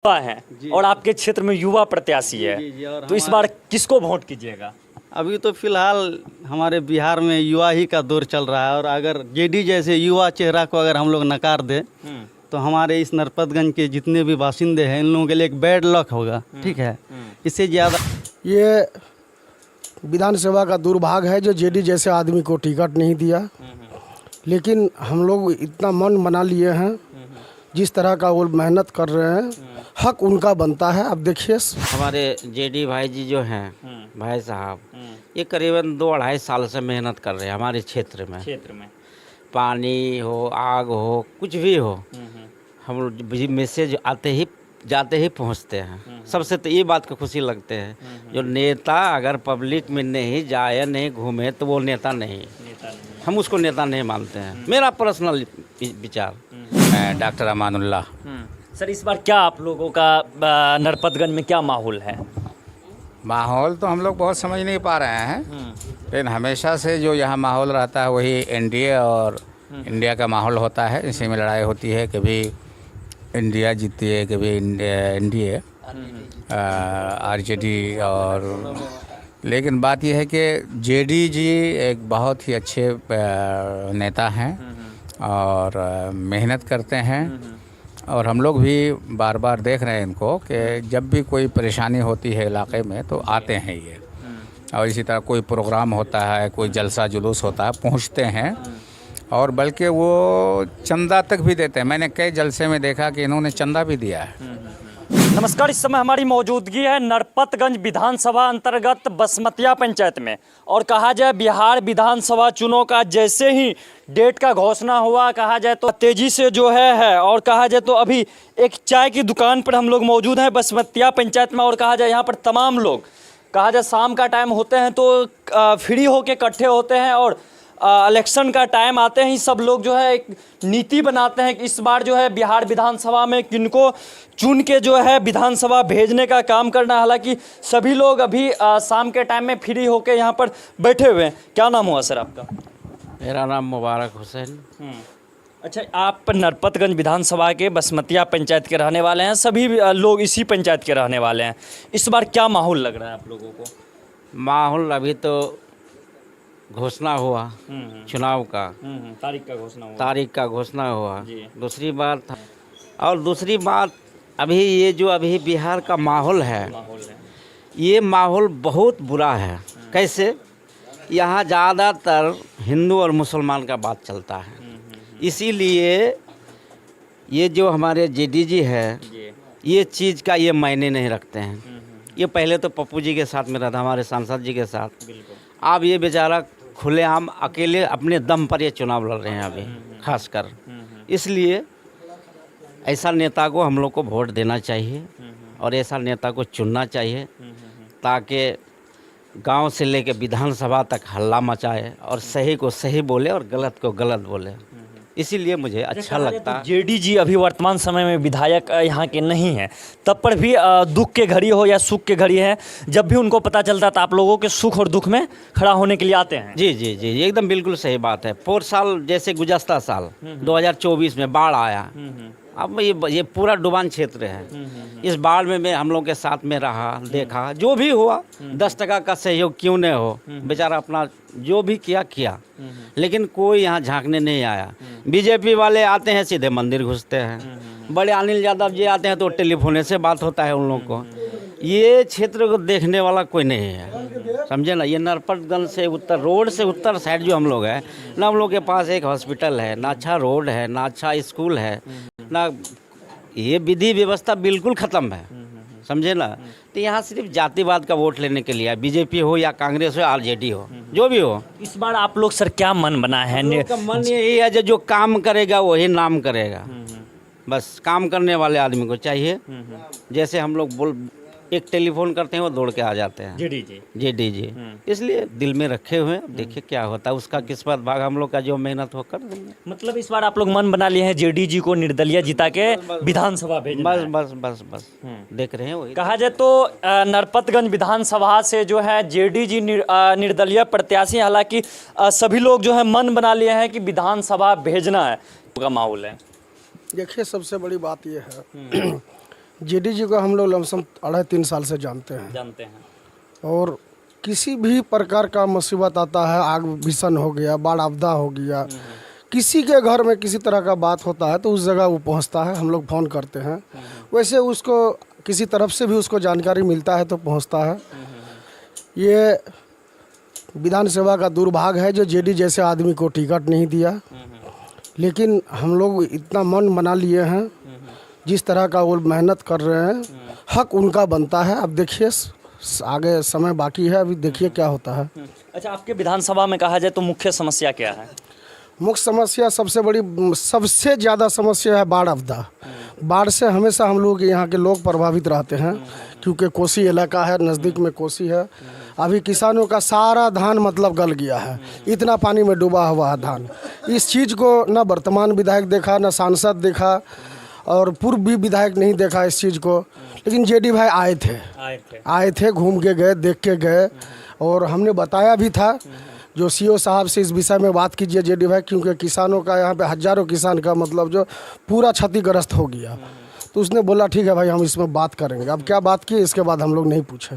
युवा हैं और आपके क्षेत्र में युवा प्रत्याशी है, तो इस बार किसको वोट कीजिएगा? अभी तो फिलहाल हमारे बिहार में युवा ही का दौर चल रहा है और अगर जेडी जैसे युवा चेहरा को अगर हम लोग नकार दें तो हमारे इस नरपतगंज के जितने भी बासिंदे हैं इन लोगों के लिए एक बैड लक होगा। ठीक है, इससे ज़्यादा ये विधानसभा का दुर्भाग्य है जो जेडी जैसे आदमी को टिकट नहीं दिया, लेकिन हम लोग इतना मन बना लिए हैं, जिस तरह का वो मेहनत कर रहे हैं हक उनका बनता है। अब देखिए हमारे जेडी भाई जी जो हैं भाई साहब, ये करीबन 2-2.5 साल से मेहनत कर रहे हैं हमारे क्षेत्र में। पानी हो, आग हो, कुछ भी हो, हम मैसेज आते ही जाते ही पहुंचते हैं। सबसे तो ये बात को खुशी लगते हैं जो नेता अगर पब्लिक में नहीं जाए, नहीं घूमे, तो वो नेता नहीं। हम उसको नेता नहीं मानते हैं, मेरा पर्सनल विचार। डॉक्टर अमानुल्लाह। सर, इस बार क्या आप लोगों का नरपतगंज में क्या माहौल है? माहौल तो हम लोग बहुत समझ नहीं पा रहे हैं, लेकिन हमेशा से जो यहाँ माहौल रहता है वही एनडीए और इंडिया का माहौल होता है। इसी में लड़ाई होती है, कभी इंडिया जीतती है, कभी एनडीए आरजेडी। और लेकिन बात यह है कि जेडी जी एक बहुत ही अच्छे नेता हैं और मेहनत करते हैं, और हम लोग भी बार बार देख रहे हैं इनको कि जब भी कोई परेशानी होती है इलाके में तो आते हैं ये। और इसी तरह कोई प्रोग्राम होता है, कोई जलसा जुलूस होता है, पहुंचते हैं और बल्कि वो चंदा तक भी देते हैं। मैंने कई जलसे में देखा कि इन्होंने चंदा भी दिया है। नमस्कार, इस समय हमारी मौजूदगी है नरपतगंज विधानसभा अंतर्गत बसमतिया पंचायत में। और कहा जाए बिहार विधानसभा चुनाव का जैसे ही डेट का घोषणा हुआ, कहा जाए तो तेजी से जो है और कहा जाए तो अभी एक चाय की दुकान पर हम लोग मौजूद हैं बसमतिया पंचायत में। और कहा जाए यहाँ पर तमाम लोग, कहा जाए शाम का टाइम होते हैं तो फ्री होके इकट्ठे होते हैं और इलेक्शन का टाइम आते ही सब लोग जो है एक नीति बनाते हैं कि इस बार जो है बिहार विधानसभा में किनको चुन के जो है विधानसभा भेजने का काम करना है। हालांकि सभी लोग अभी शाम के टाइम में फ्री होके यहाँ पर बैठे हुए हैं। क्या नाम हुआ सर आपका? मेरा नाम मुबारक हुसैन। अच्छा, आप नरपतगंज विधानसभा के बसमतिया पंचायत के रहने वाले हैं, सभी लोग इसी पंचायत के रहने वाले हैं। इस बार क्या माहौल लग रहा है आप लोगों को? माहौल अभी तो घोषणा हुआ चुनाव का, तारीख का घोषणा हुआ। दूसरी बात अभी ये जो अभी बिहार का माहौल है, ये माहौल बहुत बुरा है। कैसे? यहाँ ज़्यादातर हिंदू और मुसलमान का बात चलता है, इसीलिए ये जो हमारे जेडी जी है ये चीज़ का ये मायने नहीं रखते हैं। ये पहले तो पप्पू जी के साथ में रहता, हमारे सांसद जी के साथ। अब ये बेचारा खुलेआम अकेले अपने दम पर ये चुनाव लड़ रहे हैं अभी खासकर। इसलिए ऐसा नेता को हम लोग को वोट देना चाहिए और ऐसा नेता को चुनना चाहिए ताकि गांव से लेकर विधानसभा तक हल्ला मचाए और सही को सही बोले और गलत को गलत बोले। इसीलिए मुझे अच्छा लगता है। जेडी जी अभी वर्तमान समय में विधायक यहाँ के नहीं हैं, तब पर भी दुख के घड़ी हो या सुख के घड़ी है, जब भी उनको पता चलता है तो आप लोगों के सुख और दुख में खड़ा होने के लिए आते हैं। जी जी जी, एकदम बिल्कुल सही बात है। 4 साल जैसे गुज़श्ता साल 2024 में बाढ़ आया, अब ये पूरा डुबान क्षेत्र है। इस बाढ़ में मैं हम लोग के साथ में रहा, देखा जो भी हुआ। 10% का सहयोग क्यों नहीं हो, बेचारा अपना जो भी किया, लेकिन कोई यहाँ झांकने नहीं आया। बीजेपी वाले आते हैं सीधे मंदिर घुसते हैं। बड़े अनिल यादव जी आते हैं तो टेलीफोन से बात होता है उन लोग को। ये क्षेत्र को देखने वाला कोई नहीं है, समझे ना। ये नरपतगंज से उत्तर रोड से उत्तर साइड जो हम लोग हैं ना, हम लोग के पास एक हॉस्पिटल है ना, अच्छा रोड है ना, अच्छा स्कूल है ना। ये विधि व्यवस्था बिल्कुल ख़त्म है, समझे ना। तो यहाँ सिर्फ जातिवाद का वोट लेने के लिए, बीजेपी हो या कांग्रेस हो या आरजेडी हो, जो भी हो। इस बार आप लोग सर क्या मन बना है? मन यही है जो काम करेगा वही नाम करेगा। बस काम करने वाले आदमी को चाहिए। जैसे हम लोग एक टेलीफोन करते हैं वो दौड़ के आ जाते हैं जेडी जी। इसलिए दिल में रखे हुए हैं, देखिए क्या होता है। उसका किस्मत भाग हम लोग का जो मेहनत हो कर देंगे। मतलब इस बार आप लोग मन बना लिए हैं जेडी जी को निर्दलीय जिता के विधानसभा भेजना है। बस देख रहे हैं वही। कहा जाए तो नरपतगंज विधानसभा से जो है जेडी जी निर्दलीय प्रत्याशी, हालांकि सभी लोग जो है मन बना लिए हैं कि विधानसभा भेजना है। का माहौल है। देखिए, सबसे बड़ी बात यह है जेडी जी को हम लोग लमसम 2.5-3 साल से जानते हैं और किसी भी प्रकार का मुसीबत आता है, आग भीषण हो गया, बाढ़ आपदा हो गया, किसी के घर में किसी तरह का बात होता है तो उस जगह वो पहुंचता है, हम लोग फ़ोन करते हैं। वैसे उसको किसी तरफ से भी उसको जानकारी मिलता है तो पहुंचता है। ये विधानसभा का दुर्भाग्य है जो जेडी जैसे आदमी को टिकट नहीं दिया, लेकिन हम लोग इतना मन बना लिए हैं, जिस तरह का वो मेहनत कर रहे हैं, हक उनका बनता है। अब देखिए आगे समय बाकी है, अभी देखिए क्या होता है। अच्छा, आपके विधानसभा में कहा जाए तो मुख्य समस्या क्या है? मुख्य समस्या सबसे ज़्यादा समस्या है बाढ़ आपदा। बाढ़ से हमेशा हम लोग यहाँ के लोग प्रभावित रहते हैं, क्योंकि कोसी इलाका है, नज़दीक में कोसी है। अभी किसानों का सारा धान मतलब गल गया है, इतना पानी में डूबा हुआ है धान। इस चीज़ को न वर्तमान विधायक देखा, न सांसद देखा और पूर्व भी विधायक नहीं देखा इस चीज़ को। लेकिन जेडी भाई आए थे, घूम के गए, देख के गए और हमने बताया भी था जो सीओ साहब से इस विषय में बात कीजिए जेडी भाई, क्योंकि किसानों का यहाँ पे हज़ारों किसान का मतलब जो पूरा क्षतिग्रस्त हो गया। तो उसने बोला ठीक है भाई, हम इसमें बात करेंगे। अब क्या बात की इसके बाद हम लोग नहीं पूछे।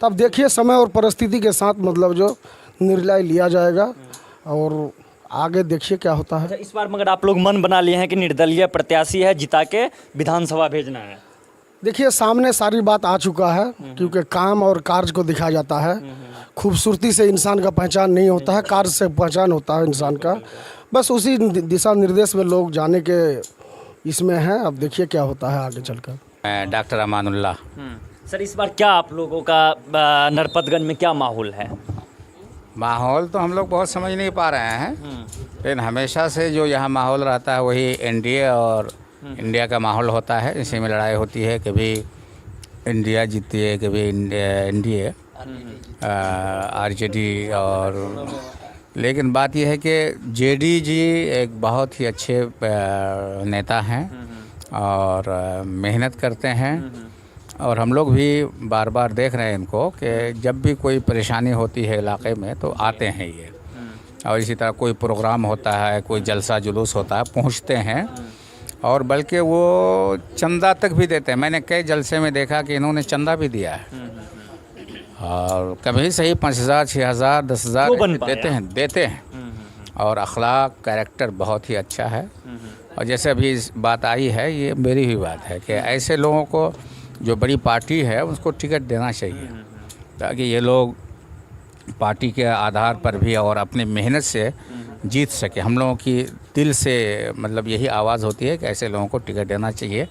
तब देखिए समय और परिस्थिति के साथ मतलब जो निर्णय लिया जाएगा और आगे देखिए क्या होता है। अच्छा, इस बार मगर आप लोग मन बना लिए हैं कि निर्दलीय प्रत्याशी है, जिता के विधानसभा भेजना है? देखिए सामने सारी बात आ चुका है, क्योंकि काम और कार्य को दिखाया जाता है। खूबसूरती से इंसान का पहचान नहीं होता है, कार्य से पहचान होता है इंसान का। बस उसी दिशा निर्देश में लोग जाने के इसमें हैं। अब देखिए क्या होता है आगे चलकर। डॉक्टर अमानुल्लाह। सर, इस बार क्या आप लोगों का नरपतगंज में क्या माहौल है? माहौल तो हम लोग बहुत समझ नहीं पा रहे हैं, लेकिन हमेशा से जो यहाँ माहौल रहता है वही एनडीए और इंडिया का माहौल होता है। इसी में लड़ाई होती है, कभी इंडिया जीतती है, कभी एनडीए आरजेडी। और लेकिन बात यह है कि जेडी जी एक बहुत ही अच्छे नेता हैं और मेहनत करते हैं और हम लोग भी बार बार देख रहे हैं इनको कि जब भी कोई परेशानी होती है इलाके में तो आते हैं ये। और इसी तरह कोई प्रोग्राम होता है, कोई जलसा जुलूस होता है, पहुंचते हैं और बल्कि वो चंदा तक भी देते हैं। मैंने कई जलसे में देखा कि इन्होंने चंदा भी दिया है और कभी सही 5,000, 6,000, 10,000 देते हैं। और अखलाक कैरेक्टर बहुत ही अच्छा है। और जैसे अभी इस बात आई है, ये मेरी ही बात है कि ऐसे लोगों को जो बड़ी पार्टी है उसको टिकट देना चाहिए, ताकि ये लोग पार्टी के आधार पर भी और अपनी मेहनत से जीत सके। हम लोगों की दिल से मतलब यही आवाज़ होती है कि ऐसे लोगों को टिकट देना चाहिए।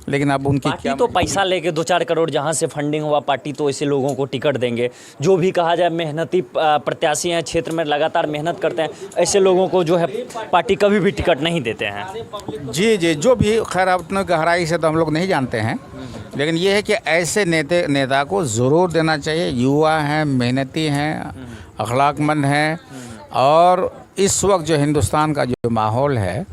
लेकिन अब उनकी क्या तो पैसा लेके 2-4 करोड़ जहाँ से फंडिंग हुआ, पार्टी तो ऐसे लोगों को टिकट देंगे। जो भी कहा जाए मेहनती प्रत्याशी हैं, क्षेत्र में लगातार मेहनत करते हैं, ऐसे लोगों को जो है पार्टी कभी भी टिकट नहीं देते हैं। जी, जो भी खैर अपने गहराई से तो हम लोग नहीं जानते हैं, लेकिन ये है कि ऐसे नेता को ज़रूर देना चाहिए। युवा हैं, मेहनती हैं, अखलाकमंद हैं और इस वक्त जो हिंदुस्तान का जो माहौल है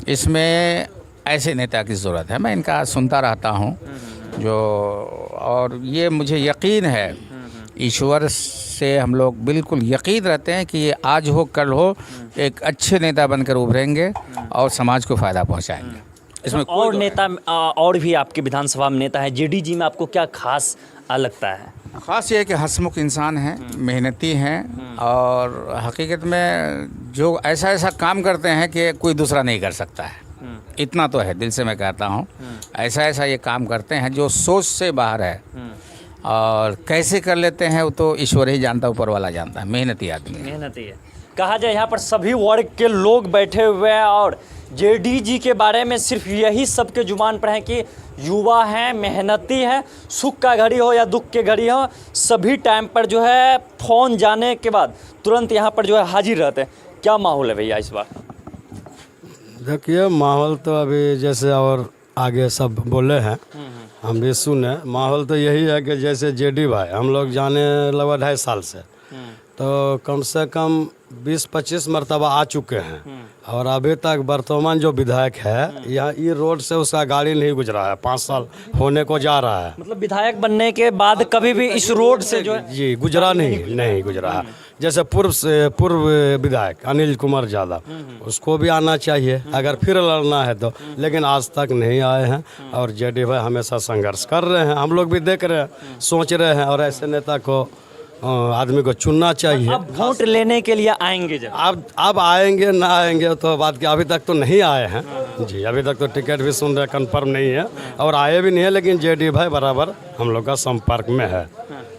इसमें ऐसे नेता की ज़रूरत है। मैं इनका सुनता रहता हूँ जो, और ये मुझे यकीन है, ईश्वर से हम लोग बिल्कुल यकीन रहते हैं कि ये आज हो कल हो एक अच्छे नेता बनकर उभरेंगे और समाज को फ़ायदा पहुँचाएंगे। इसमें और नेता और भी आपके विधानसभा में नेता है, जेडी जी में आपको क्या खास लगता है? ख़ास ये है कि हंसमुख इंसान हैं, मेहनती हैं और हकीकत में जो ऐसा काम करते हैं कि कोई दूसरा नहीं कर सकता है। इतना तो है, दिल से मैं कहता हूँ, ऐसा ये काम करते हैं जो सोच से बाहर है। और कैसे कर लेते हैं वो तो ईश्वर ही जानता, ऊपर वाला जानता है। मेहनती आदमी, मेहनती है। कहा जाए यहाँ पर सभी वर्ग के लोग बैठे हुए हैं और जेडी जी के बारे में सिर्फ यही सबके जुबान पर है कि युवा हैं, मेहनती हैं, सुख का घड़ी हो या दुख के घड़ी हो, सभी टाइम पर जो है फ़ोन जाने के बाद तुरंत यहाँ पर जो है हाजिर रहते हैं। क्या माहौल है भैया इस बार? देखिए माहौल तो अभी जैसे और आगे सब बोले हैं, हम भी सुने। माहौल तो यही है कि जैसे जेडी भाई हम लोग जाने लगभग 2.5 साल से, तो कम से कम 20-25 मरतबा आ चुके हैं और अभी तक वर्तमान जो विधायक है यहाँ ये रोड से उसका गाड़ी नहीं गुजरा है। 5 साल होने को जा रहा है, मतलब विधायक बनने के बाद कभी भी इस रोड से जो है जी गुजरा नहीं गुजरा है। जैसे पूर्व विधायक अनिल कुमार यादव, उसको भी आना चाहिए अगर फिर लड़ना है तो, लेकिन आज तक नहीं आए हैं। और जेडी भाई हमेशा संघर्ष कर रहे हैं, हम लोग भी देख रहे हैं, सोच रहे हैं, और ऐसे नेता को आदमी को चुनना चाहिए। अब वोट लेने के लिए आएंगे जब अब आएंगे ना आएंगे तो बात की, अभी तक तो नहीं आए हैं जी, अभी तक तो टिकट भी सुन रहे कंफर्म नहीं है और आए भी नहीं है, लेकिन जेडी भाई बराबर हम लोग का संपर्क में है।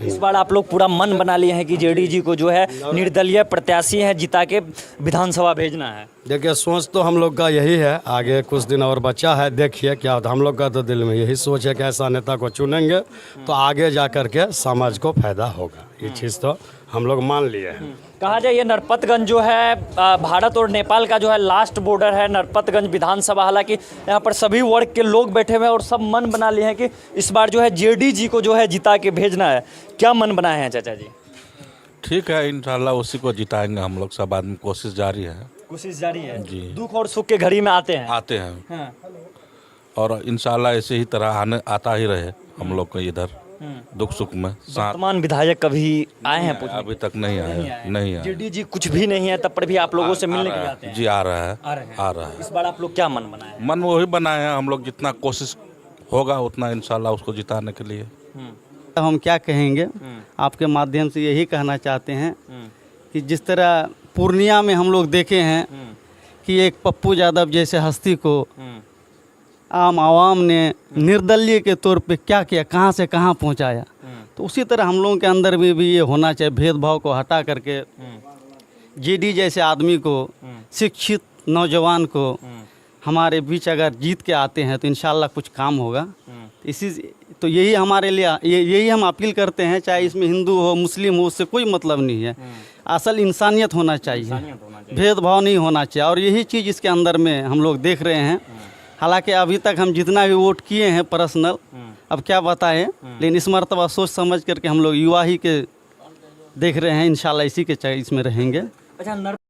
इस बार आप लोग पूरा मन बना लिए हैं कि जेडी जी को जो है निर्दलीय प्रत्याशी है जिता के विधानसभा भेजना है। देखिए सोच तो हम लोग का यही है, आगे कुछ दिन और बचा है, देखिए क्या होता है। हम लोग का तो दिल में यही सोच है कि ऐसा नेता को चुनेंगे तो आगे जा कर के समाज को फायदा होगा, ये चीज़ तो हम लोग मान लिए हैं। कहा जाए ये नरपतगंज जो है भारत और नेपाल का जो है लास्ट बॉर्डर है नरपतगंज विधानसभा। हालांकि यहाँ पर सभी वर्ग के लोग बैठे हुए हैं और सब मन बना लिए हैं कि इस बार जो है जेडी जी को जो है जिता के भेजना है। क्या मन बनाए हैं चाचा जी? ठीक है, इंशाल्लाह उसी को जिताएंगे हम लोग, सब आदमी कोशिश जारी है। कोशिश जारी है जी। दुख और सुख के घड़ी में आते हैं। हाँ। और इंशाल्लाह ऐसे ही तरह आता ही रहे हम लोग को इधर दुख सुख में साथ। वर्तमान विधायक कभी आए हैं पूछने? अभी तक नहीं आए, नहीं आए। जेडी जी कुछ भी नहीं है तब पर भी आप लोगों से मिलने के लिए आते हैं? जी आ रहा है, आ रहा है। इस बार आप लोग क्या मन बनाए हैं? मन वही बनाए हैं हम लोग, जितना कोशिश होगा उतना इंशाल्लाह उसको जिताने के लिए। हम क्या कहेंगे, आपके माध्यम से यही कहना चाहते हैं कि जिस तरह पूर्णिया में हम लोग देखे हैं कि एक पप्पू यादव जैसे हस्ती को आम आवाम ने निर्दलीय के तौर पे क्या किया, कहाँ से कहाँ पहुँचाया, तो उसी तरह हम लोगों के अंदर भी ये होना चाहिए। भेदभाव को हटा करके जेडी जैसे आदमी को, शिक्षित नौजवान को हमारे बीच अगर जीत के आते हैं तो इंशाल्लाह कुछ काम होगा। इसी तो यही हमारे लिए यही हम अपील करते हैं, चाहे इसमें हिंदू हो मुस्लिम हो, उससे कोई मतलब नहीं है। असल इंसानियत होना चाहिए, भेदभाव नहीं होना चाहिए, और यही चीज़ इसके अंदर में हम लोग देख रहे हैं। हालांकि अभी तक हम जितना भी वोट किए हैं पर्सनल, अब क्या बताएं, लेकिन इस मर्तबा सोच समझ करके हम लोग युवा ही के देख रहे हैं, इंशाल्लाह इसी के इसमें रहेंगे। अच्छा,